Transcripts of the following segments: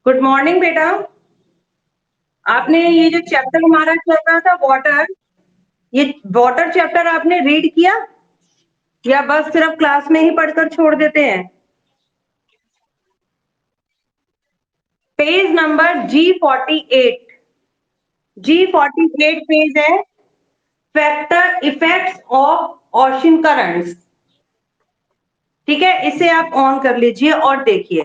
Good morning बेटा। आपने ये जो चैप्टर हमारा चल रहा था वाटर, ये वाटर चैप्टर आपने रीड किया या बस सिर्फ क्लास में ही पढ़कर छोड़ देते हैं? Page number G48। G48 page है। Factor effects of ocean currents. ठीक है, इसे आप ऑन कर लीजिए और देखिए।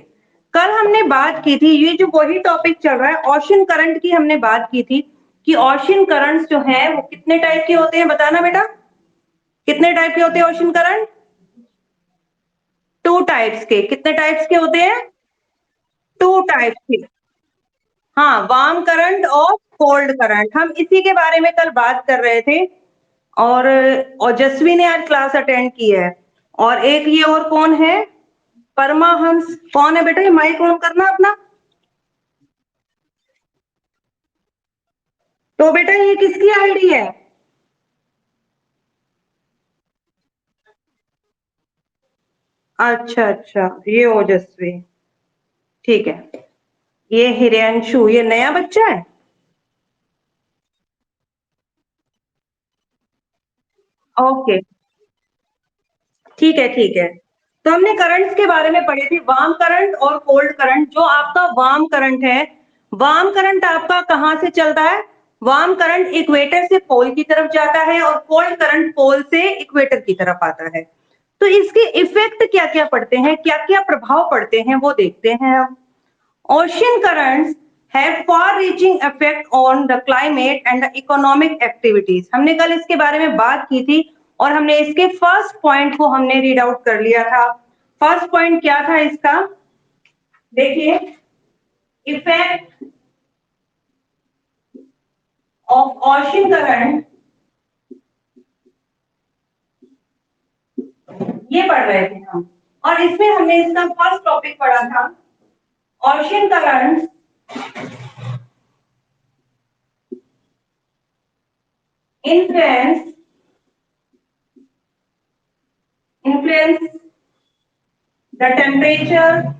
कल हमने बात की थी, ये जो वही टॉपिक चल रहा है ओशन करंट की, हमने बात की थी कि ओशन करंट्स जो है वो कितने टाइप के होते हैं, बताना बेटा। कितने टाइप के होते हैं ओशन करंट? टू टाइप्स के। कितने टाइप्स के होते हैं? टू टाइप्स के। हाँ, वार्म करंट और कोल्ड करंट, हम इसी के बारे में कल बात कर रहे थे। और ओजस्वी ने आज क्लास अटेंड की है। और एक ये और कौन है? परमाहंस। कौन है बेटा? ये माइक ऑन करना अपना। तो बेटा ये किसकी आईडी है? अच्छा अच्छा, ये ओजस्वी। ठीक है। ये हिरण्यशु, ये नया बच्चा है। ओके, ठीक है ठीक है। तो हमने करंट्स के बारे में पढ़े थे, वार्म करंट और कोल्ड करंट। जो आपका वार्म करंट है, वार्म करंट आपका कहां से चलता है? वार्म करंट इक्वेटर से पोल की तरफ जाता है और कोल्ड करंट पोल से इक्वेटर की तरफ आता है। तो इसके इफेक्ट क्या क्या पड़ते हैं, क्या क्या प्रभाव पड़ते हैं, वो देखते हैं हम। Ocean currents have far reaching effect on the climate and the economic activities. हमने कल इसके बारे में बात की थी और हमने इसके फर्स्ट पॉइंट को हमने रीड आउट कर लिया था। फर्स्ट पॉइंट क्या था इसका? देखिए, इफेक्ट ऑफ ओशन करंट, ये पढ़ रहे थे हम। और इसमें हमने इसका फर्स्ट टॉपिक पढ़ा था, ocean current influence influence the temperature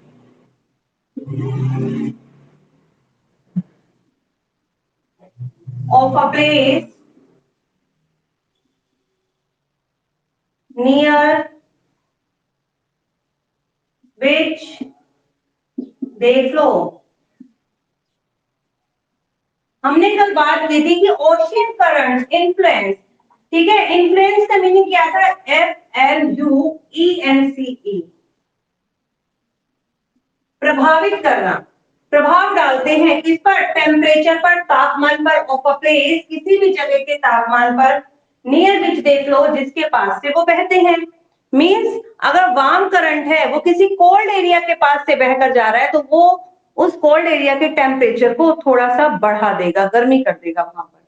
of a place near which they flow। हमने कल बात की थी कि ओशियन करंट इन्फ्लुएंस, ठीक है, इन्फ्लुएंस का मीनिंग क्या था? FLUENCE, प्रभावित करना। प्रभाव डालते हैं किस पर? टेम्परेचर पर, तापमान पर, ऑफ अ प्लेस, किसी भी जगह के तापमान पर, नियर विच दे फ्लो, जिसके पास से वो बहते हैं। मींस अगर वार्म करंट है वो किसी कोल्ड एरिया के पास से बहकर जा रहा है तो वो उस कोल्ड एरिया के टेम्परेचर को थोड़ा सा बढ़ा देगा, गर्मी कर देगा वहां पर।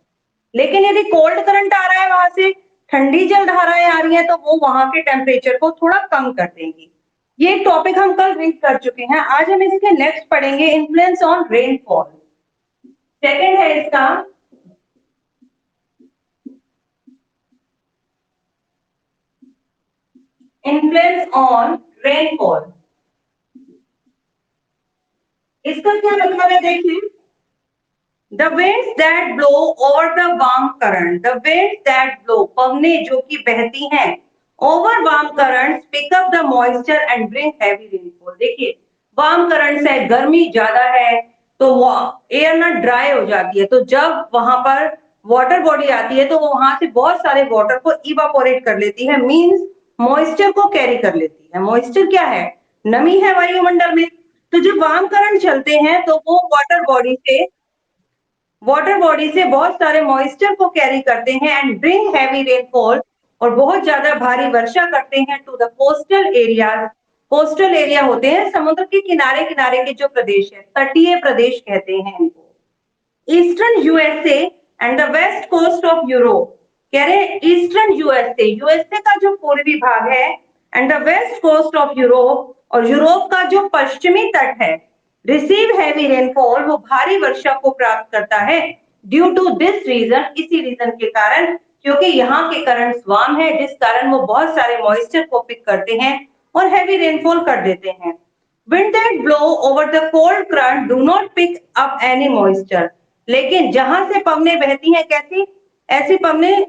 लेकिन यदि कोल्ड करंट आ रहा है, वहां से ठंडी जल धाराएं आ रही हैं, तो वो वहां के टेम्परेचर को थोड़ा कम कर देंगी। ये टॉपिक हम कल रीड कर चुके हैं। आज हम इसके नेक्स्ट पढ़ेंगे, इन्फ्लुएंस ऑन रेनफॉल। सेकेंड है इसका इन्फ्लुएंस ऑन रेनफॉल। इसका क्या मतलब है? देखिए, the winds that blow over the warm current, the winds that blow, पवने जो कि बहती हैं, over warm currents pick up the moisture and bring heavy rainfall। देखिए, वार्म करंट है, गर्मी ज्यादा है, तो वो एयर ना ड्राई हो जाती है, तो जब वहां पर वाटर बॉडी आती है तो वो वहां से बहुत सारे वाटर को इवापोरेट कर लेती है, मींस मॉइस्चर को कैरी कर लेती है। मॉइस्चर क्या है? नमी है वायुमंडल में। तो जब वार्म करंट चलते हैं तो वो वाटर बॉडी से बहुत सारे मॉइस्चर को कैरी करते हैं एंड ब्रिंग हैवी रेनफॉल, और बहुत ज्यादा भारी वर्षा करते हैं to the coastal areas. Coastal area होते हैं समुद्र के किनारे किनारे के जो प्रदेश है, तटीय प्रदेश कहते हैं इनको। Eastern USA and the west coast of Europe. कह रहे हैं ईस्टर्न यूएसए, यूएसए का जो पूर्वी भाग है, and the west coast of Europe, और यूरोप का जो पश्चिमी तट है, रिसीव हैवी रेनफॉल, वो भारी वर्षा को प्राप्त करता है। ड्यू टू दिस रीजन, इसी रीजन के कारण, क्योंकि यहाँ के करंट्स वार्म है, जिस कारण वो बहुत सारे मॉइस्चर को पिक करते हैं और हैवी रेनफॉल कर देते हैं। Wind that that blow over the cold current do not pick up any moisture. लेकिन जहां से पवनें बहती हैं कैसी, ऐसी पवनें,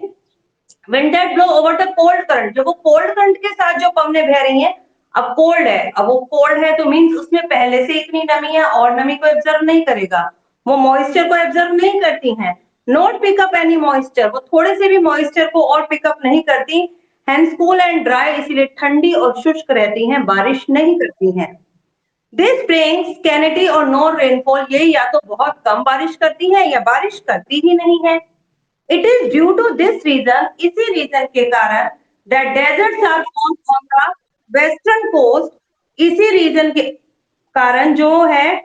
wind that blow over the cold current, जो वो कोल्ड करंट के साथ जो पवनें बह रही हैं, अब कोल्ड है, अब वो कोल्ड है तो मीन्स उसमें पहले से इतनी नमी है और नमी को एब्जॉर्ब नहीं करेगा, वो मॉइस्चर को एब्जॉर्ब नहीं करती हैं, नॉट पिकअप एनी मॉइस्चर, वो थोड़े से भी मॉइस्चर को और पिकअप नहीं करती, हैंस कूल एंड ड्राई, इसीलिए ठंडी और शुष्क रहती हैं, बारिश नहीं करती हैं। दिस ब्रिंग्स स्कैनिटी और नो रेनफॉल, ये या तो बहुत कम बारिश करती है या बारिश करती ही नहीं है। It is due to this reason, इसी रीजन के कारण, that deserts are formed on the western coast, इसी रीजन के कारण जो है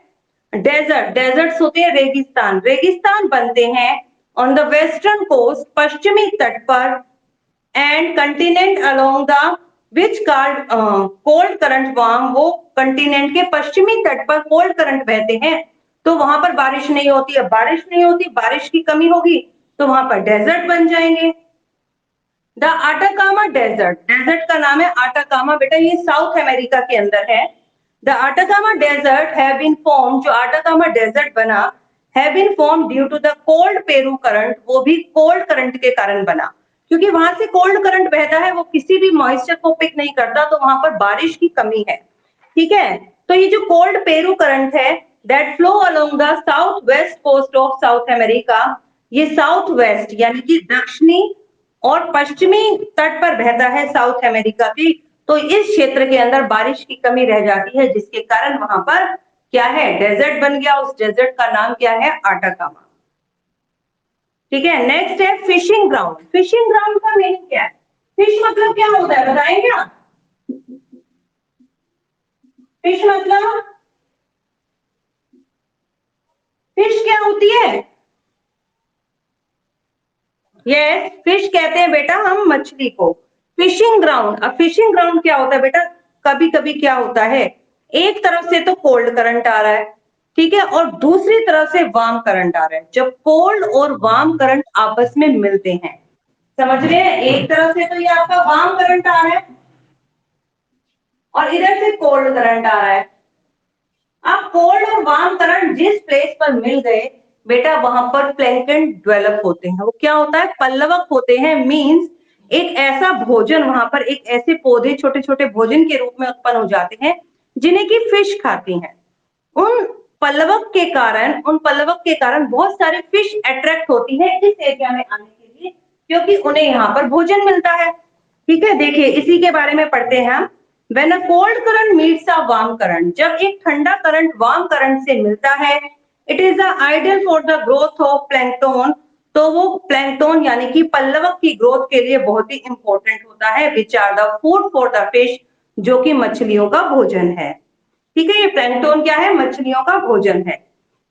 डेजर्ट्स होते हैं रेगिस्तान, रेगिस्तान बनते हैं ऑन द वेस्टर्न कोस्ट, पश्चिमी तट पर, and continent along the which called cold current warm, वो कंटिनेंट के पश्चिमी तट पर कोल्ड करंट बहते हैं तो वहां पर बारिश नहीं होती है, बारिश नहीं होती, बारिश की कमी होगी तो वहां पर डेजर्ट बन जाएंगे। द आटाकामा डेजर्ट, डेजर्ट का नाम है आटाकामा, बेटा ये साउथ अमेरिका के अंदर है। The Atacama desert have been form, जो आटाकामा डेजर्ट बना, have been form due to the cold Peru current, वो भी कोल्ड करंट के कारण बना, क्योंकि वहां से कोल्ड करंट बहता है, वो किसी भी मॉइस्चर को पिक नहीं करता तो वहां पर बारिश की कमी है, ठीक है। तो ये जो कोल्ड पेरू करंट है, that flow along the south west coast of South America, ये साउथ वेस्ट यानी कि दक्षिणी और पश्चिमी तट पर बहता है साउथ अमेरिका की, तो इस क्षेत्र के अंदर बारिश की कमी रह जाती है, जिसके कारण वहां पर क्या है, डेजर्ट बन गया, उस डेजर्ट का नाम क्या है, आटाकामा, ठीक है। नेक्स्ट है फिशिंग ग्राउंड, फिशिंग ग्राउंड का मीनिंग क्या है, फिश मतलब क्या होता है बताएंगे आप, फिश मतलब, फिश क्या होती है, यस फिश कहते हैं बेटा हम मछली को। फिशिंग ग्राउंड, अब फिशिंग ग्राउंड क्या होता है बेटा, कभी कभी क्या होता है, एक तरफ से तो कोल्ड करंट आ रहा है, ठीक है, और दूसरी तरफ से वार्म करंट आ रहा है, जब कोल्ड और वार्म करंट आपस में मिलते हैं, समझ रहे हैं, एक तरफ से तो ये आपका वार्म करंट आ रहा है और इधर से कोल्ड करंट आ रहा है, अब कोल्ड और वार्म करंट जिस प्लेस पर मिल गए बेटा वहां पर प्लैंकटन डेवलप होते हैं, वो क्या होता है, पल्लवक होते हैं, मींस एक ऐसा भोजन वहां पर, एक ऐसे पौधे छोटे छोटे भोजन के रूप में उत्पन्न हो जाते हैं जिन्हें की फिश खाती हैं। उन उन पल्लवक के कारण बहुत सारे फिश अट्रैक्ट होती है इस एरिया में आने के लिए, क्योंकि उन्हें यहाँ पर भोजन मिलता है, ठीक है। देखिए इसी के बारे में पढ़ते हैं हम। When a cold current meets a warm current, जब एक ठंडा करंट वार्म करंट से मिलता है, it is a ideal for the growth of plankton, तो वो प्लैंकटन यानी कि पल्लवक की ग्रोथ के लिए बहुत ही इंपॉर्टेंट होता है, which are the food for the fish, जो कि मछलियों का भोजन है, ठीक है, ये प्लैंकटन क्या है, मछलियों का भोजन है।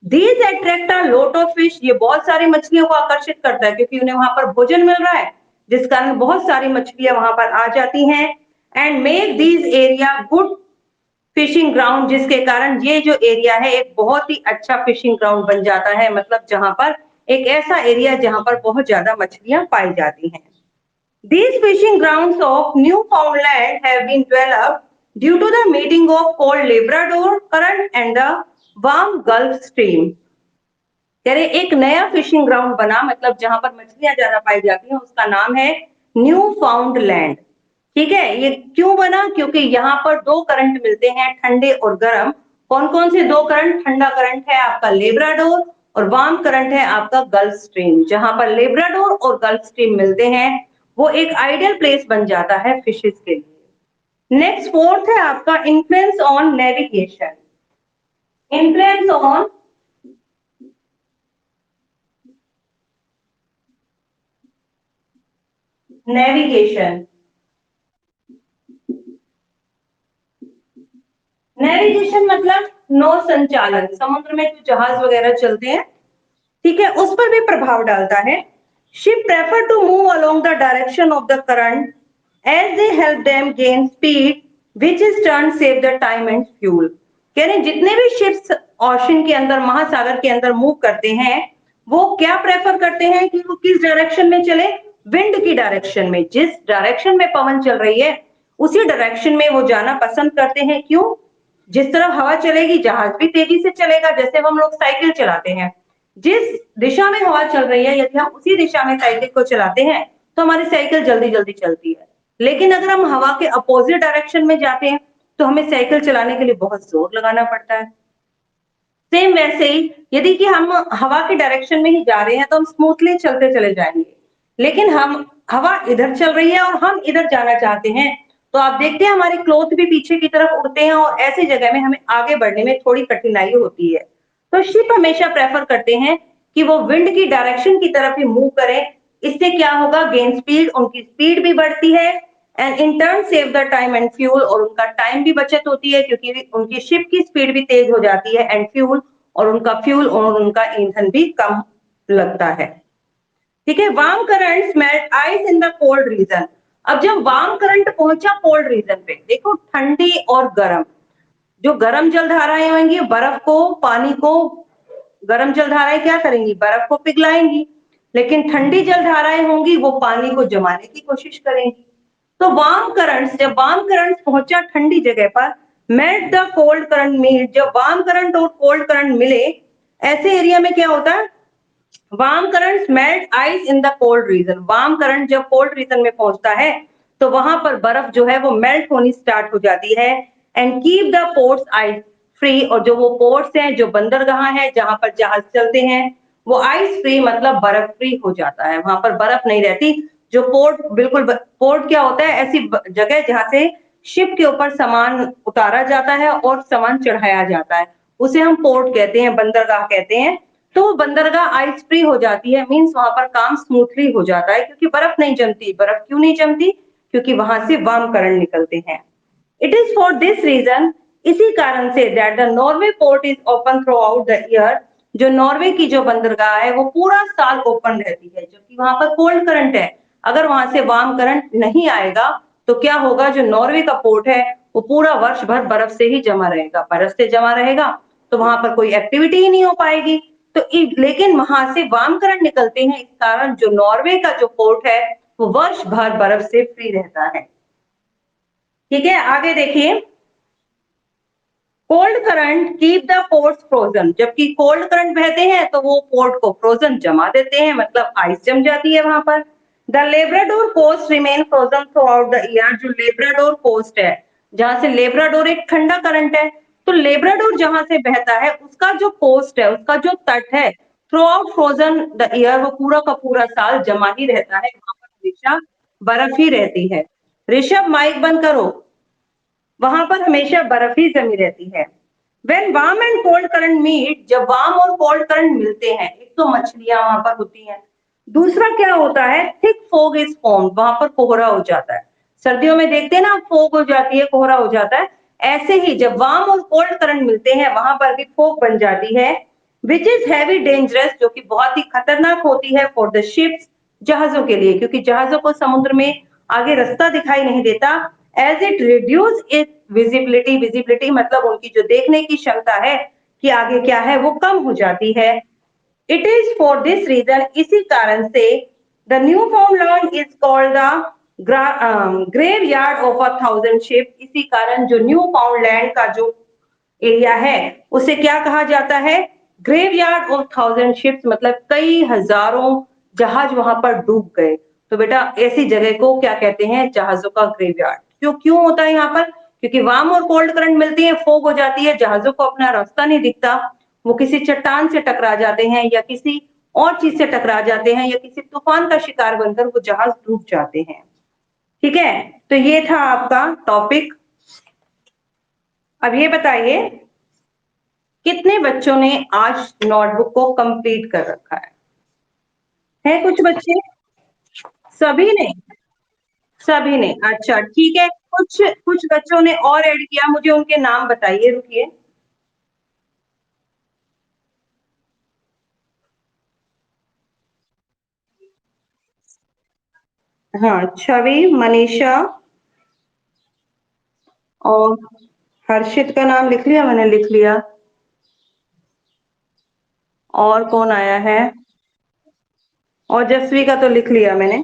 These attract a lot of fish, ये बहुत सारी मछलियों को आकर्षित करता है क्योंकि उन्हें वहां पर भोजन मिल रहा है, जिस कारण बहुत सारी मछलियां वहां पर आ जाती हैं, and make these area good fishing ground, जिसके कारण ये जो एरिया है एक बहुत ही अच्छा फिशिंग ग्राउंड बन जाता है, मतलब जहां पर एक ऐसा एरिया जहां पर बहुत ज्यादा मछलियां पाई जाती हैं। These fishing grounds of Newfoundland have been developed due to the meeting of cold Labrador current and the warm Gulf Stream. कह रहे एक नया फिशिंग ग्राउंड बना, मतलब जहां पर मछलियां ज्यादा पाई जाती हैं, उसका नाम है न्यू फाउंड लैंड, ठीक है। ये क्यों बना, क्योंकि यहाँ पर दो करंट मिलते हैं, ठंडे और गर्म। कौन कौन से दो करंट, ठंडा करंट है आपका लेब्राडोर और वार्म करंट है आपका गल्फ स्ट्रीम, जहां पर लेब्राडोर और गल्फ स्ट्रीम मिलते हैं वो एक आइडियल प्लेस बन जाता है फिशेस के लिए। नेक्स्ट फोर्थ है आपका influence on navigation, influence on navigation, navigation मतलब नौ संचालन, समुद्र में जो जहाज वगैरह चलते हैं, ठीक है, उस पर भी प्रभाव डालता है। Ship prefer to move along the direction of the current as they help them gain speed which is turn save the time and fuel. कह रहे जितने भी शिप्स ओशन के अंदर, महासागर के अंदर मूव करते हैं, वो क्या प्रेफर करते हैं कि वो किस डायरेक्शन में चले, विंड की डायरेक्शन में, जिस डायरेक्शन में पवन चल रही है उसी डायरेक्शन में वो जाना पसंद करते हैं। क्यों, जिस तरफ हवा चलेगी जहाज भी तेजी से चलेगा, जैसे हम लोग साइकिल चलाते हैं, जिस दिशा में हवा चल रही है यदि हम उसी दिशा में साइकिल को चलाते हैं तो हमारी साइकिल जल्दी जल्दी चलती है। लेकिन अगर हम हवा के अपोजिट डायरेक्शन में जाते हैं तो हमें साइकिल चलाने के लिए बहुत जोर लगाना पड़ता है। सेम वैसे ही यदि कि हम हवा के डायरेक्शन में ही जा रहे हैं तो हम स्मूथली चलते चले जाएंगे, लेकिन हम हवा इधर चल रही है और हम इधर जाना चाहते हैं तो आप देखते हैं हमारे क्लॉथ भी पीछे की तरफ उड़ते हैं और ऐसी जगह में हमें आगे बढ़ने में थोड़ी कठिनाई होती है। तो शिप हमेशा प्रेफर करते हैं कि वो विंड की डायरेक्शन की तरफ ही मूव करें। इससे क्या होगा, गेन स्पीड, उनकी स्पीड भी बढ़ती है and in turn save the time and fuel, और उनका टाइम भी बचत होती है क्योंकि उनकी शिप की स्पीड भी तेज हो जाती है एंड फ्यूल, और उनका फ्यूल और उनका ईंधन भी कम लगता है। ठीक है, warm currents melt ice in the cold reason. अब जब वार्म करंट पहुंचा कोल्ड रीजन पे, देखो ठंडी और गर्म, जो गर्म जलधाराएं होंगी बर्फ को, पानी को, गर्म जलधाराएं क्या करेंगी, बर्फ को पिघलाएंगी, लेकिन ठंडी जलधाराएं होंगी वो पानी को जमाने की कोशिश करेंगी। तो वार्म करंट्स, जब वार्म करंट्स पहुंचा ठंडी जगह पर, melt the cold current meet, जब वार्म करंट और कोल्ड करंट मिले, ऐसे एरिया में क्या होता है, warm currents melt ice in the cold region. Warm current जब कोल्ड रीजन में पहुंचता है तो वहां पर बर्फ जो है वो मेल्ट होनी स्टार्ट हो जाती है and keep the ports ice free, और जो वो पोर्ट्स हैं, जो बंदरगाह है जहां पर जहाज चलते हैं, वो आइस फ्री मतलब बर्फ फ्री हो जाता है, वहां पर बर्फ नहीं रहती। जो पोर्ट, बिल्कुल पोर्ट क्या होता है, ऐसी जगह जहां से शिप के ऊपर सामान उतारा जाता है और सामान चढ़ाया जाता है, उसे हम पोर्ट कहते हैं, बंदरगाह कहते हैं। तो वो बंदरगाह आइस फ्री हो जाती है, मीन्स वहां पर काम स्मूथली हो जाता है क्योंकि बर्फ नहीं जमती। बर्फ क्यों नहीं जमती, क्योंकि वहां से वार्म करंट निकलते हैं। It is for this reason, इसी कारण से, that the Norway port is open throughout the year, जो नॉर्वे की जो बंदरगाह है वो पूरा साल ओपन रहती है, जबकि वहां पर कोल्ड करंट है। अगर वहां से वार्म करंट नहीं आएगा तो क्या होगा, जो नॉर्वे का पोर्ट है वो पूरा वर्ष भर बर्फ से ही जमा रहेगा, बर्फ से जमा रहेगा तो वहां पर कोई एक्टिविटी ही नहीं हो पाएगी। तो लेकिन वहां से वार्म करंट निकलते हैं, इस कारण जो नॉर्वे का जो पोर्ट है वो वर्ष भर बर्फ से फ्री रहता है। ठीक है, आगे देखिए, cold current keep the ports frozen, जबकि कोल्ड करंट बहते हैं तो वो पोर्ट को फ्रोजन जमा देते हैं, मतलब आइस जम जाती है वहां पर। The Labrador coast remain frozen throughout the year, जो लेब्राडोर कोस्ट है, जहां से लेब्राडोर एक ठंडा करंट है, तो लेब्राडोर जहां से बहता है उसका जो कोस्ट है, उसका जो तट है, through out frozen the year, वो पूरा का पूरा साल जमा ही रहता है, वहां पर हमेशा बर्फ ही रहती है। ऋषभ माइक बंद करो, वहां पर हमेशा बर्फ ही जमी रहती है। When warm and cold current meet, जब वार्म और कोल्ड करंट मिलते हैं, एक तो मछलियां वहां पर होती हैं, दूसरा क्या होता है, थिक फोग इज फॉर्म्ड, वहां पर कोहरा हो जाता है। सर्दियों में देखते हैं ना, फोग हो जाती है, कोहरा हो जाता है। ऐसे ही जब वार्म और कोल्ड करंट मिलते हैं वहां पर भी फोग बन जाती है, विच इज हैवी डेंजरस, जो कि बहुत ही खतरनाक होती है फॉर द शिप्स, जहाजों के लिए, क्योंकि जहाजों को समुद्र में आगे रास्ता दिखाई नहीं देता। As it reduce it visibility, visibility मतलब उनकी जो देखने की क्षमता है कि आगे क्या है, वो कम हो जाती है। It is for this reason, इसी कारण से, the Newfoundland is called the graveyard of 1,000 ship, इसी कारण जो न्यू फाउंडलैंड का जो एरिया है उसे क्या कहा जाता है, ग्रेवयार्ड ऑफ 1,000 शिप्स, मतलब कई हजारों जहाज वहां पर डूब गए। तो बेटा ऐसी जगह को क्या कहते हैं, जहाजों का ग्रेवयार्ड। क्यों क्यों होता है यहाँ पर, क्योंकि वार्म और कोल्ड करंट मिलती है, फोग हो जाती है, जहाजों को अपना रास्ता नहीं दिखता, वो किसी चट्टान से टकरा जाते हैं या किसी और चीज से टकरा जाते हैं या किसी तूफान का शिकार बनकर वो जहाज डूब जाते हैं। ठीक है, तो ये था आपका टॉपिक। अब ये बताइए, कितने बच्चों ने आज नोटबुक को कंप्लीट कर रखा है कुछ बच्चे, सभी ने, सभी ने, अच्छा ठीक है। कुछ कुछ बच्चों ने और ऐड किया, मुझे उनके नाम बताइए, रुकिए। हाँ, छवि, मनीषा और हर्षित का नाम लिख लिया मैंने, लिख लिया। और कौन आया है, ओजस्वी का तो लिख लिया मैंने।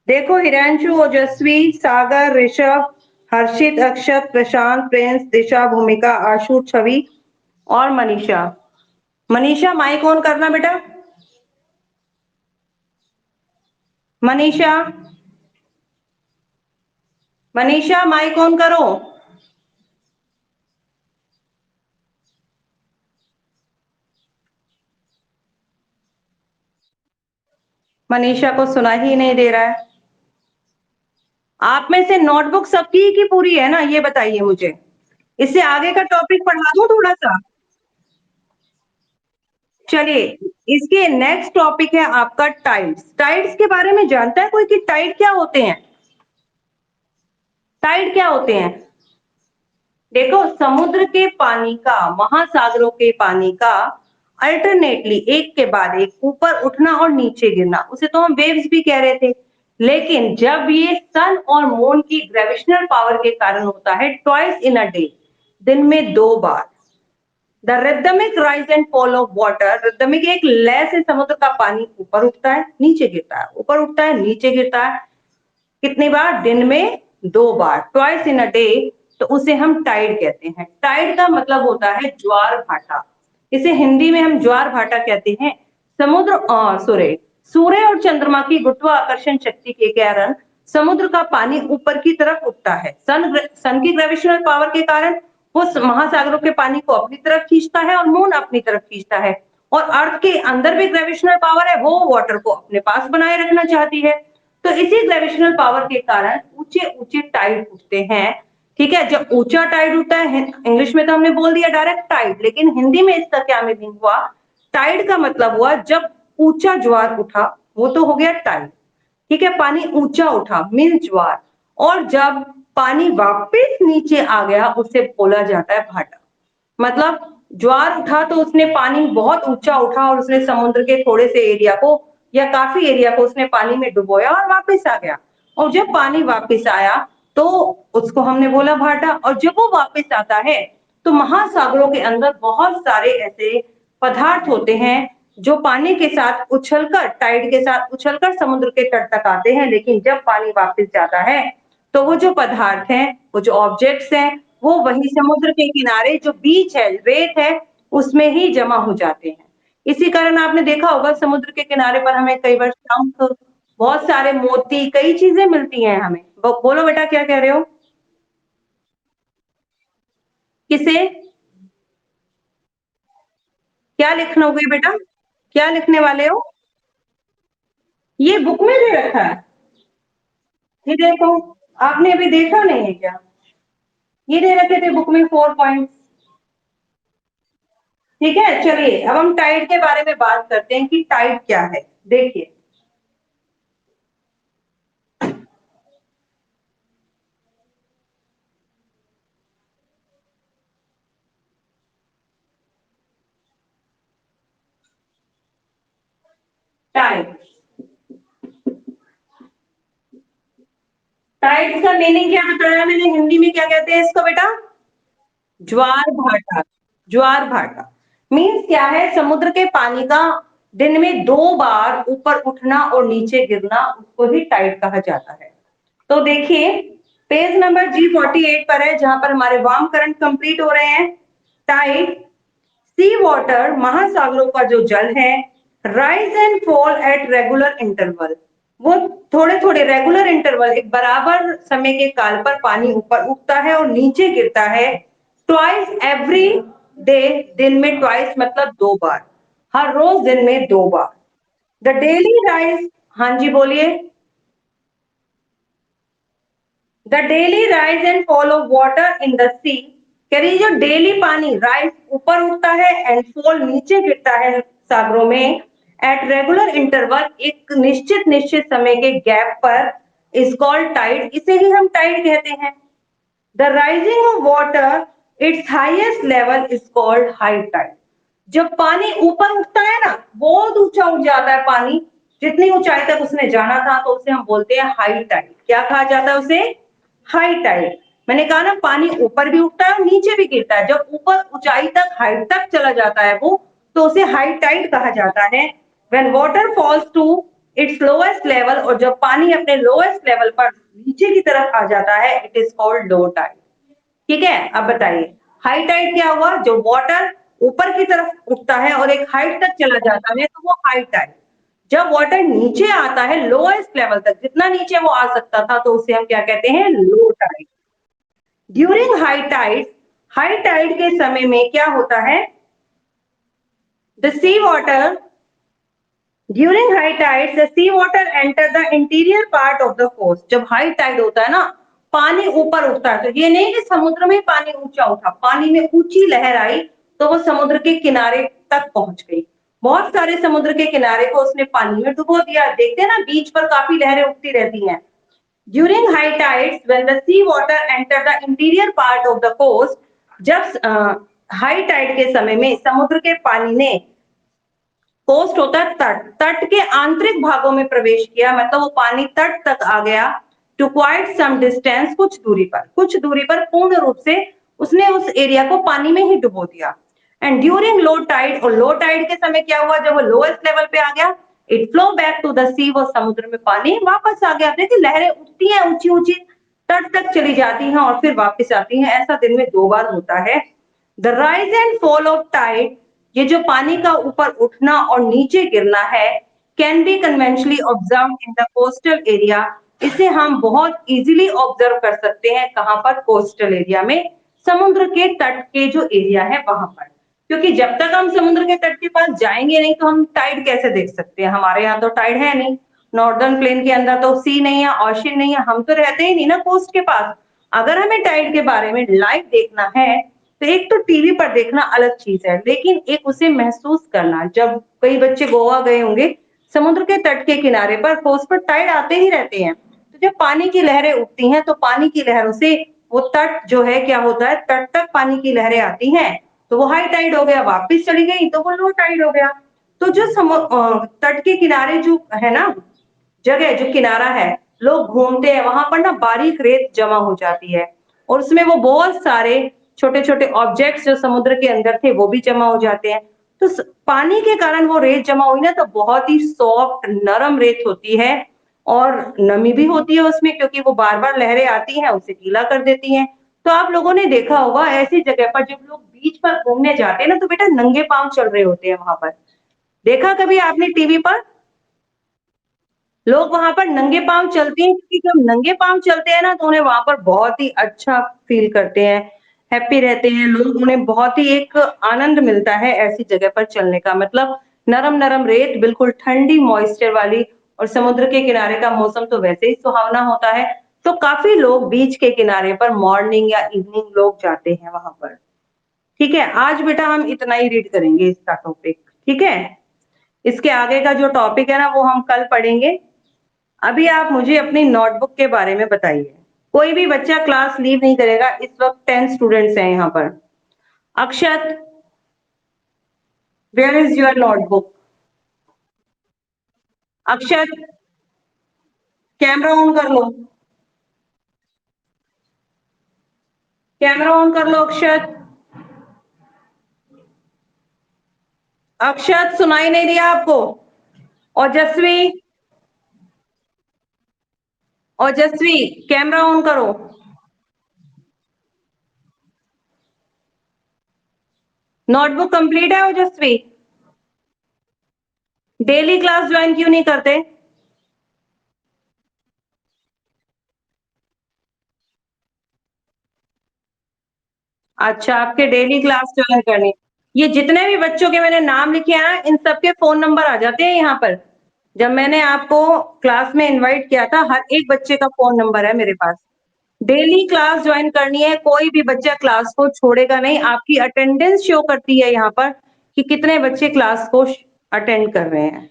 देखो हिरांशु, ओजस्वी, सागर, ऋषभ, हर्षित, अक्षत, प्रशांत, प्रिंस, दिशा, भूमिका, आशु, छवि और मनीषा। मनीषा माइक ऑन करना बेटा। मनीषा, मनीषा माइक ऑन करो। मनीषा को सुना ही नहीं दे रहा है। आप में से नोटबुक सबकी की पूरी है ना, ये बताइए मुझे। इससे आगे का टॉपिक पढ़ा दूं थोड़ा सा। चलिए, इसके नेक्स्ट टॉपिक है आपका टाइड्स। टाइड्स के बारे में जानता है कोई कि टाइड क्या होते हैं? टाइड क्या होते हैं? देखो, समुद्र के पानी का, महासागरों के पानी का अल्टरनेटली एक के बाद एक ऊपर उठना और नीचे गिरना, उसे तो हम वेव्स भी कह रहे थे। लेकिन जब ये सन और मून की ग्रेविटेशनल पावर के कारण होता है ट्वाइस इन अ डे, दिन में 2 बार, the rhythmic rise and fall of water. Rhythmic एक लय से समुद्र का पानी ऊपर उठता है नीचे गिरता है, ऊपर उठता है नीचे गिरता है। कितनी बार? दिन में 2 बार, ट्वाइस इन अ डे। तो उसे हम टाइड कहते हैं। टाइड का मतलब होता है ज्वार भाटा। इसे हिंदी में हम ज्वार भाटा कहते हैं। समुद्र सूर्य और चंद्रमा की गुरुत्वाकर्षण शक्ति के कारण समुद्र का पानी ऊपर की तरफ उठता है। सन की ग्रेविटेशनल पावर के कारण वो महासागरों के पानी को अपनी तरफ खींचता है और मून अपनी तरफ खींचता है। और अर्थ के अंदर भी ग्रेविटेशनल पावर है, वो वाटर को अपने पास बनाए रखना चाहती है। तो इसी ग्रेविटेशनल पावर के कारण ऊंचे ऊंचे टाइड उठते हैं। ठीक है, जब ऊंचा टाइड उठता है, इंग्लिश में तो हमने बोल दिया डायरेक्ट टाइड, लेकिन हिंदी में इसका क्या मीनिंग हुआ? टाइड का मतलब हुआ जब ऊंचा ज्वार उठा, वो तो हो गया टाइड। ठीक है, पानी ऊंचा उठा मीन ज्वार। और जब पानी वापस नीचे आ गया, उसे बोला जाता है भाटा। मतलब ज्वार उठा तो उसने पानी बहुत ऊंचा उठा और उसने समुद्र के थोड़े से एरिया को या काफी एरिया को उसने पानी में डुबोया और वापस आ गया। और जब पानी वापस आया तो उसको हमने बोला भाटा। और जब वो वापस आता है तो महासागरों के अंदर बहुत सारे ऐसे पदार्थ होते हैं जो पानी के साथ उछलकर, टाइड के साथ उछलकर समुद्र के तट तक आते हैं। लेकिन जब पानी वापस जाता है तो वो जो पदार्थ हैं, वो जो ऑब्जेक्ट्स हैं, वो वही समुद्र के किनारे जो बीच है, रेत है, उसमें ही जमा हो जाते हैं। इसी कारण आपने देखा होगा समुद्र के किनारे पर हमें कई बार शंख, बहुत सारे मोती, कई चीजें मिलती हैं हमें। बोलो बेटा, क्या कह रहे हो? किसे? क्या लिखोगे बेटा? क्या लिखने वाले हो? ये बुक में दे रखा है? ये देखो, आपने अभी देखा नहीं है क्या? ये दे रखे थे बुक में 4 पॉइंट। ठीक है, चलिए अब हम टाइड के बारे में बात करते हैं कि टाइड क्या है। देखिए, टाइड, टाइड्स का मीनिंग क्या बताया मैंने? हिंदी में क्या कहते हैं इसको बेटा? ज्वार भाटा। ज्वार भाटा मीन्स क्या है? समुद्र के पानी का दिन में 2 बार ऊपर उठना और नीचे गिरना, उसको ही टाइड कहा जाता है। तो देखिए, पेज नंबर G48 पर है, जहां पर हमारे वार्म करंट कंप्लीट हो रहे हैं। टाइड, सी वाटर, महासागरों का जो जल है, rise and fall at regular interval. वो थोड़े थोड़े रेगुलर इंटरवल, एक बराबर समय के काल पर पानी ऊपर उठता है और नीचे गिरता है। ट्वाइस एवरी डे, दिन में ट्वाइस मतलब 2 बार, हर रोज दिन में 2 बार। द डेली राइज, हाँ जी बोलिए। The daily rise and fall of water in the sea, कह रही जो डेली पानी राइज ऊपर उठता है एंड फॉल नीचे गिरता है सागरों में, एट रेगुलर इंटरवल, एक निश्चित निश्चित समय के गैप पर, इज कॉल्ड टाइड, इसे ही हम टाइड कहते हैं। The rising of water its highest level is called high tide. जब पानी ऊपर उठता है ना, बहुत ऊंचा उठ जाता है पानी, जितनी ऊंचाई तक उसने जाना था, तो उसे हम बोलते हैं हाई टाइड। क्या कहा जाता है उसे? High tide. मैंने कहा ना, पानी ऊपर भी उठता है और नीचे भी गिरता है। जब ऊपर ऊंचाई तक, हाइट तक चला जाता है वो, तो उसे हाई टाइड कहा जाता है। When water falls to its lowest level, और जब पानी अपने लोएस्ट लेवल पर नीचे की तरफ आ जाता है it is called low tide. ठीक है, अब बताइए हाई टाइड क्या हुआ? जो वाटर ऊपर की तरफ उठता है और एक हाइट तक चला जाता है तो वो हाई टाइड। जब वाटर नीचे आता है लोएस्ट लेवल तक, जितना नीचे वो आ सकता था, तो उसे हम क्या कहते हैं? Low tide. During high tide के समय में क्या होता है? The sea water during high tide the sea water enter the interior part of the coast. जब हाई टाइड होता है ना, पानी ऊपर उठता है, तो ये नहीं कि समुद्र में पानी ऊंचा उठा, पानी में ऊंची लहर आई तो वो समुद्र के किनारे तक पहुंच गई। बहुत सारे समुद्र के किनारे को उसने पानी में डुबो दिया। देखते हैं ना बीच पर काफी लहरें उठती रहती हैं। During high tides when the sea water enter the interior part of the coast, जब हाई टाइड के समय में समुद्र के पानी ने, कोस्ट होता है तट, तट के आंतरिक भागों में प्रवेश किया, मतलब वो पानी तट तक आ गया। टू क्वाइट सम डिस्टेंस, कुछ दूरी पर पूर्ण रूप से उसने उस एरिया को पानी में ही डुबो दिया। एंड ड्यूरिंग लो टाइड, और लो टाइड के समय क्या हुआ? जब वो लोएस्ट लेवल पे आ गया it flow back to the sea, वो समुद्र में पानी वापस आ गया। देखिए लहरें उठती हैं ऊंची ऊंची, तट तक चली जाती हैं और फिर वापस आती हैं। ऐसा दिन में 2 बार होता है। The rise and fall of tide, ये जो पानी का ऊपर उठना और नीचे गिरना है, can be conventionally observe in the coastal area. इसे हम बहुत इजीली ऑब्जर्व कर सकते हैं। कहां पर? कोस्टल एरिया में, समुद्र के तट के जो एरिया है वहां पर। क्योंकि जब तक हम समुद्र के तट के पास जाएंगे नहीं तो हम टाइड कैसे देख सकते हैं? हमारे यहाँ तो टाइड है नहीं, नॉर्दर्न प्लेन के अंदर तो सी नहीं है, ओशन नहीं है, हम तो रहते ही नहीं ना कोस्ट के पास। अगर हमें टाइड के बारे में लाइव देखना है तो एक तो टीवी पर देखना अलग चीज है, लेकिन एक उसे महसूस करना। जब कई बच्चे गोवा गए होंगे, समुद्र के तट के किनारे पर कोस्ट पर टाइड आते ही रहते हैं, तो जब पानी की लहरें उठती हैं तो पानी की लहरों से वो तट जो है क्या होता है? तट तक पानी की लहरें आती हैं तो वो हाई टाइड हो गया, वापस चली गई तो वो लो टाइड हो गया। तो जो तट के किनारे जो है ना जगह, जो किनारा है, लोग घूमते हैं वहां पर ना, बारीक रेत जमा हो जाती है और उसमें वो बहुत सारे छोटे छोटे ऑब्जेक्ट्स जो समुद्र के अंदर थे वो भी जमा हो जाते हैं। तो पानी के कारण वो रेत जमा हुई ना, तो बहुत ही सॉफ्ट नरम रेत होती है और नमी भी होती है उसमें, क्योंकि वो बार बार लहरें आती हैं उसे गीला कर देती हैं। तो आप लोगों ने देखा होगा ऐसी जगह पर जब लोग बीच पर घूमने जाते हैं ना, तो बेटा नंगे पांव चल रहे होते हैं वहां पर। देखा कभी आपने टीवी पर? लोग वहां पर नंगे पांव चलते हैं, क्योंकि जब नंगे पांव चलते हैं ना तो उन्हें वहां पर बहुत ही अच्छा फील करते हैं, हैप्पी रहते हैं लोग, उन्हें बहुत ही एक आनंद मिलता है ऐसी जगह पर चलने का। मतलब नरम नरम रेत, बिल्कुल ठंडी मॉइस्चर वाली, और समुद्र के किनारे का मौसम तो वैसे ही सुहावना होता है। तो काफी लोग बीच के किनारे पर मॉर्निंग या इवनिंग लोग जाते हैं वहां पर। ठीक है, आज बेटा हम इतना ही रीड करेंगे इसका टॉपिक। ठीक है, इसके आगे का जो टॉपिक है ना वो हम कल पढ़ेंगे। अभी आप मुझे अपनी नोटबुक के बारे में बताइए। कोई भी बच्चा क्लास लीव नहीं करेगा। इस वक्त 10 स्टूडेंट्स हैं यहाँ पर। Akshat, where is your notebook? Akshat, camera on कर लो, कैमरा ऑन कर लो अक्षत। अक्षत, सुनाई नहीं दिया आपको? ओजस्वी, ओजस्वी, कैमरा ऑन करो। नोटबुक कंप्लीट है ओजस्वी? डेली क्लास ज्वाइन क्यों नहीं करते? अच्छा, आपके डेली क्लास ज्वाइन करनी। ये जितने भी बच्चों के मैंने नाम लिखे हैं ना, इन सबके फोन नंबर आ जाते हैं यहाँ पर। जब मैंने आपको क्लास में इनवाइट किया था, हर एक बच्चे का फोन नंबर है मेरे पास। डेली क्लास ज्वाइन करनी है, कोई भी बच्चा क्लास को छोड़ेगा नहीं। आपकी अटेंडेंस शो करती है यहाँ पर कि कितने बच्चे क्लास को अटेंड कर रहे हैं।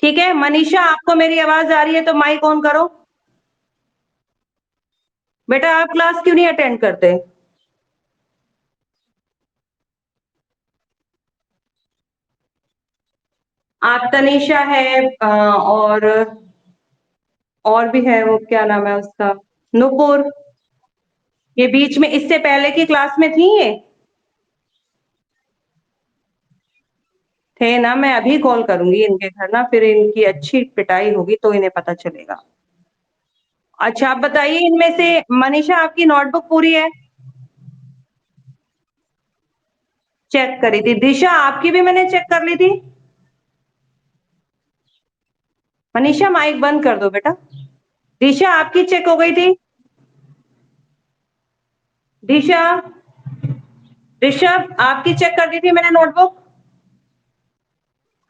ठीक है मनीषा, आपको मेरी आवाज आ रही है तो माइक ऑन करो। बेटा आप क्लास क्यों नहीं अटेंड करते? आप तनीषा है, और भी है, वो क्या नाम है उसका, नुपुर। ये बीच में इससे पहले की क्लास में थी ये? थे ना, मैं अभी कॉल करूंगी इनके घर ना, फिर इनकी अच्छी पिटाई होगी तो इन्हें पता चलेगा। अच्छा आप बताइए, इनमें से मनीषा आपकी नोटबुक पूरी है? चेक करी थी। दिशा आपकी भी मैंने चेक कर ली थी। मनीषा माइक बंद कर दो बेटा। दिशा आपकी चेक हो गई थी। दिशा, ऋषभ आपकी चेक कर दी थी मैंने नोटबुक।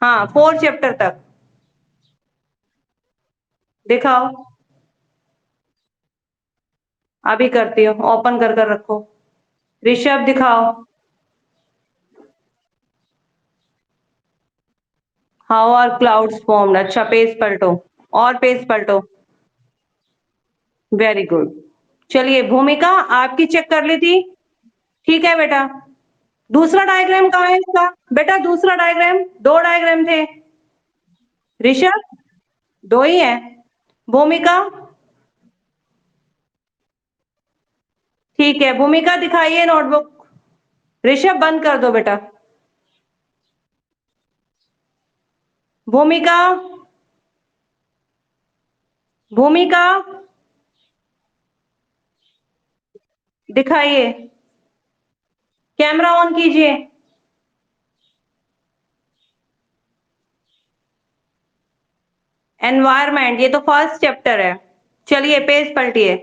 हाँ 4 चैप्टर तक। दिखाओ। अभी करती हूँ, ओपन कर कर रखो। ऋषभ दिखाओ। How are clouds formed. अच्छा पेज पलटो, और पेज पलटो। Very good. चलिए भूमिका आपकी चेक कर ली थी। ठीक है बेटा। दूसरा डायग्राम कहाँ है इसका? बेटा दूसरा डायग्राम, 2 डायग्राम थे। ऋषभ, 2 ही है। भूमिका, ठीक है। भूमिका दिखाइए नोटबुक। ऋषभ बंद कर दो बेटा। भूमिका, भूमिका दिखाइए। कैमरा ऑन कीजिए। एनवायरमेंट, ये तो फर्स्ट चैप्टर है। चलिए पेज पलटिए।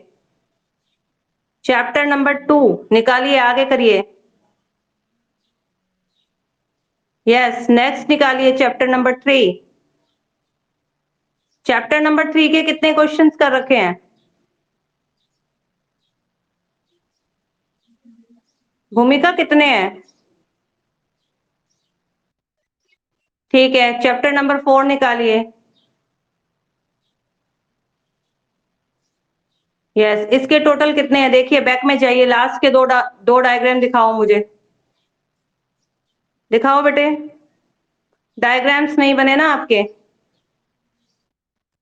चैप्टर नंबर 2 निकालिए, आगे करिए। यस, नेक्स्ट निकालिए चैप्टर नंबर 3। चैप्टर नंबर 3 के कितने क्वेश्चंस कर रखे हैं? भूमिका कितने हैं? ठीक है, चैप्टर नंबर 4 निकालिए। यस, इसके टोटल कितने हैं देखिए, बैक में जाइए, लास्ट के दो डायग्राम दिखाओ मुझे। दिखाओ बेटे। डायग्राम्स नहीं बने ना आपके?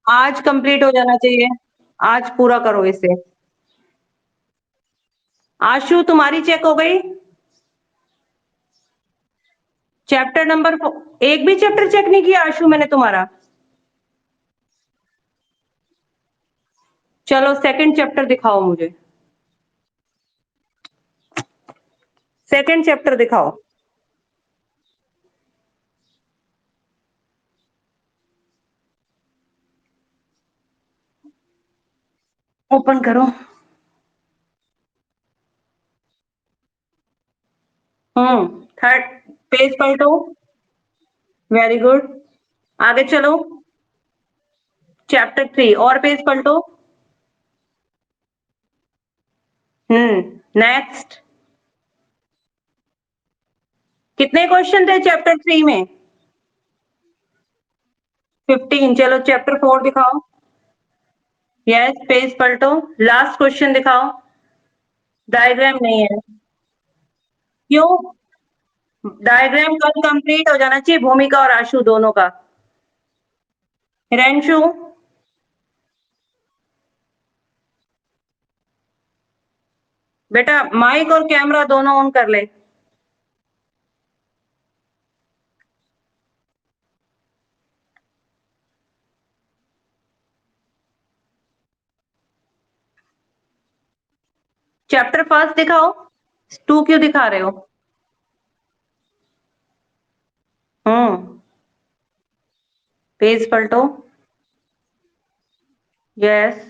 आज कंप्लीट हो जाना चाहिए। आज पूरा करो इसे। आशु तुम्हारी चेक हो गई? चैप्टर नंबर एक भी चैप्टर चेक नहीं किया आशु मैंने तुम्हारा? चलो सेकंड चैप्टर दिखाओ मुझे। सेकंड चैप्टर दिखाओ। ओपन करो। थर्ड पेज पलटो। Very good. आगे चलो। चैप्टर 3 और पेज पलटो। नेक्स्ट। कितने क्वेश्चन थे चैप्टर 3 में? 15। चलो चैप्टर 4 दिखाओ। यस, पेज पलटो। लास्ट क्वेश्चन दिखाओ। डायग्राम नहीं है। क्यों? डायग्राम कल कंप्लीट हो जाना चाहिए भूमिका और आशु दोनों का। हिरंशु, बेटा माइक और कैमरा दोनों ऑन कर ले। चैप्टर फर्स्ट दिखाओ। 2 क्यों दिखा रहे हो? हम्म पेज पलटो। यस।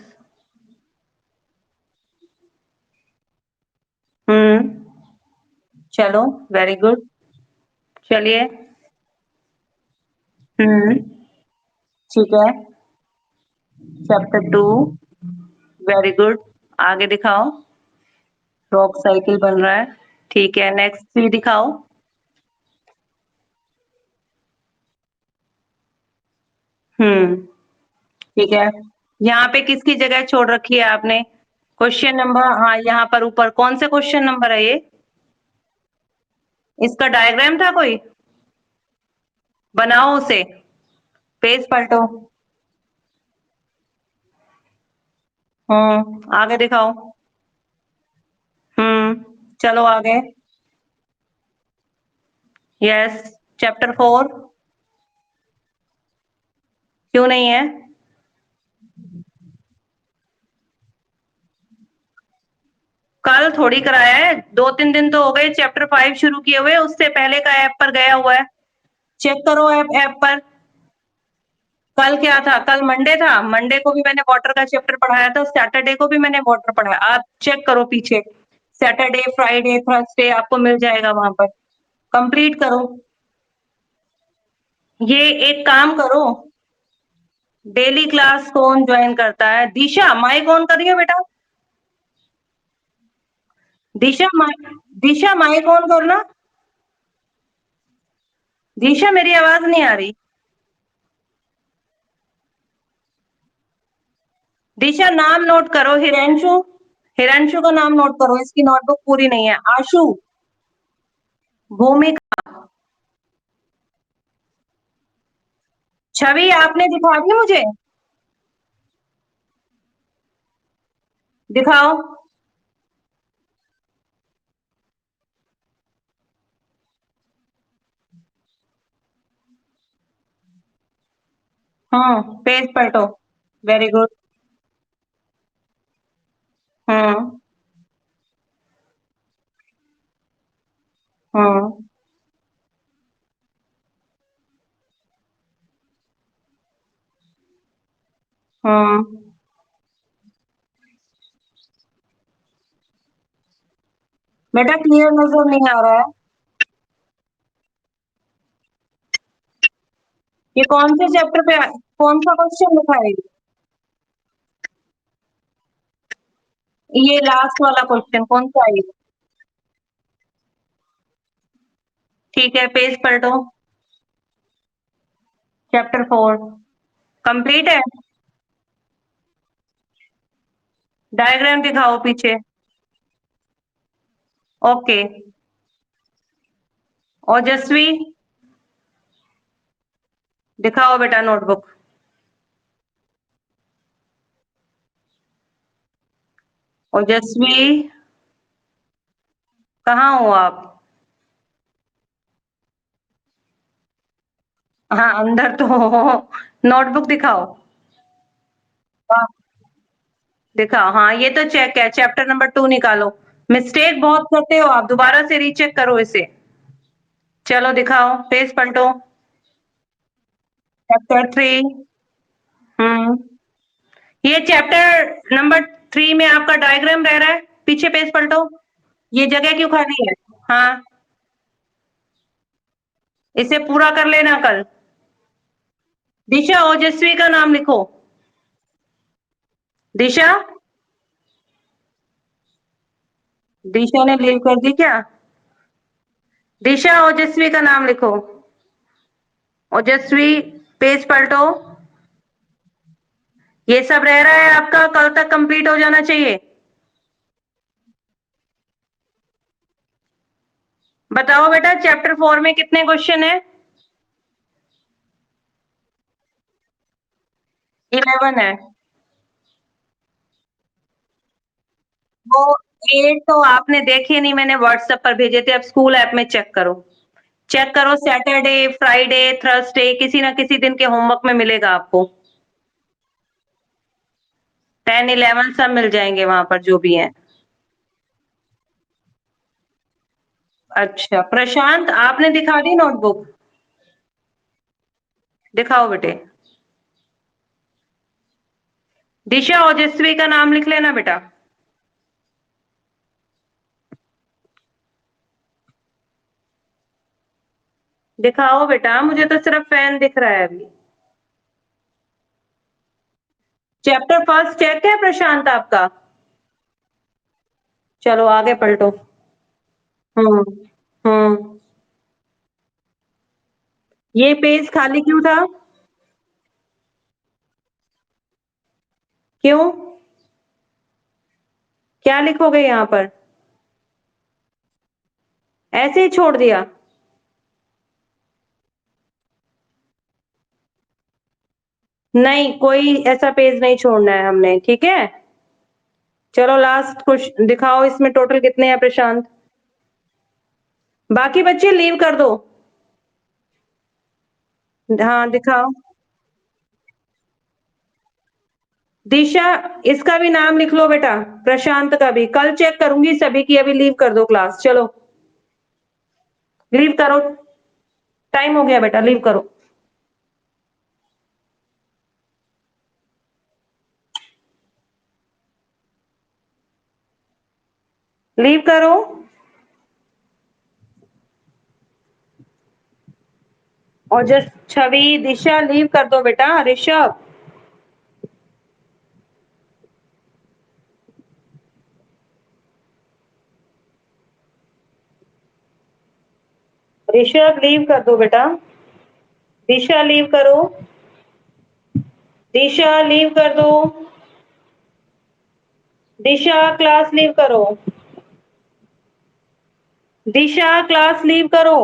हम्म चलो, वेरी गुड। चलिए। हम्म ठीक है। Chapter 2, very good. आगे दिखाओ। रॉक साइकिल बन रहा है। ठीक है, नेक्स्ट 3 दिखाओ। हम्म ठीक है। यहाँ पे किसकी जगह छोड़ रखी है आपने? क्वेश्चन नंबर, हाँ यहाँ पर ऊपर कौन से क्वेश्चन नंबर है ये? इसका डायग्राम था कोई? बनाओ उसे। पेज पलटो। आगे दिखाओ। चलो आगे। यस। चैप्टर 4 क्यों नहीं है? कल थोड़ी कराया है, 2-3 दिन तो हो गए चैप्टर 5 शुरू किए हुए, उससे पहले का ऐप पर गया हुआ है। चेक करो ऐप पर। कल क्या था? कल मंडे था, मंडे को भी मैंने वाटर का चैप्टर पढ़ाया था, सैटरडे को भी मैंने वाटर पढ़ाया। आप चेक करो पीछे, सैटरडे, फ्राइडे, थर्सडे आपको मिल जाएगा वहां पर। कंप्लीट करो। ये एक काम करो, डेली क्लास कौन ज्वाइन करता है? दिशा माइक ऑन कर रही हो बेटा? दिशा दिशा माइक ऑन करना। दिशा मेरी आवाज नहीं आ रही। दिशा नाम नोट करो, हिरांशु। हिरांशु का नाम नोट करो, इसकी नोटबुक पूरी नहीं है। आशु, भूमिका, छवि आपने दिखा दी मुझे? दिखाओ। पेज पलटो। Very good. हम्म हम्म हम्म बेटा क्लियर नजर नहीं आ रहा है। ये कौन से चैप्टर पे कौन सा क्वेश्चन लिखा है? ये लास्ट वाला क्वेश्चन कौन सा है ये? ठीक है, पेज पलटो। चैप्टर 4 कंप्लीट है। डायग्राम दिखाओ पीछे। ओके। ओजस्वी, दिखाओ बेटा नोटबुक। ओजस्वी, कहाँ हो आप? हाँ अंदर तो हो। नोटबुक दिखाओ। हाँ, दिखाओ। हाँ ये तो चेक है, चैप्टर नंबर 2 निकालो। मिस्टेक बहुत करते हो आप, दोबारा से रीचेक करो इसे। चलो दिखाओ, पेज पलटो। चैप्टर 3। हम्म ये चैप्टर नंबर 3 में आपका डायग्राम रह रहा है, पीछे पेज पलटो। ये जगह क्यों खाली है? हाँ, इसे पूरा कर लेना कल। दिशा, ओजस्वी का नाम लिखो। दिशा, दिशा ने लीव कर दी क्या? दिशा, ओजस्वी का नाम लिखो। ओजस्वी, पेज पलटो। ये सब रह रहा है आपका, कल तक कंप्लीट हो जाना चाहिए। बताओ बेटा, चैप्टर 4 में कितने क्वेश्चन है? 11 है। वो 8 तो आपने देखे नहीं, मैंने व्हाट्सएप पर भेजे थे, अब स्कूल ऐप में चेक करो। चेक करो, सैटरडे, फ्राइडे, थर्सडे किसी ना किसी दिन के होमवर्क में मिलेगा आपको। 10, 11 सब मिल जाएंगे वहां पर जो भी है। अच्छा प्रशांत, आपने दिखा दी नोटबुक? दिखाओ बेटे। दिशा, ओजस्वी का नाम लिख लेना बेटा। दिखाओ बेटा, मुझे तो सिर्फ फैन दिख रहा है अभी। चैप्टर फर्स्ट चेक है प्रशांत आपका? चलो आगे पलटो। हम्म हम्म ये पेज खाली क्यों था? क्यों? क्या लिखोगे यहाँ पर? ऐसे ही छोड़ दिया? नहीं, कोई ऐसा पेज नहीं छोड़ना है हमने, ठीक है। चलो लास्ट कुछ दिखाओ, इसमें टोटल कितने हैं प्रशांत? बाकी बच्चे लीव कर दो। हाँ दिखाओ। दिशा, इसका भी नाम लिख लो बेटा, प्रशांत का भी। कल चेक करूंगी सभी की, अभी लीव कर दो क्लास, चलो लीव करो, टाइम हो गया बेटा, लीव करो। लीव करो। और जस्ट छवि, दिशा लीव कर दो बेटा। ऋषभ, ऋषभ लीव कर दो बेटा। दिशा लीव करो। दिशा लीव कर दो। दिशा क्लास लीव करो। दिशा क्लास लीव करो।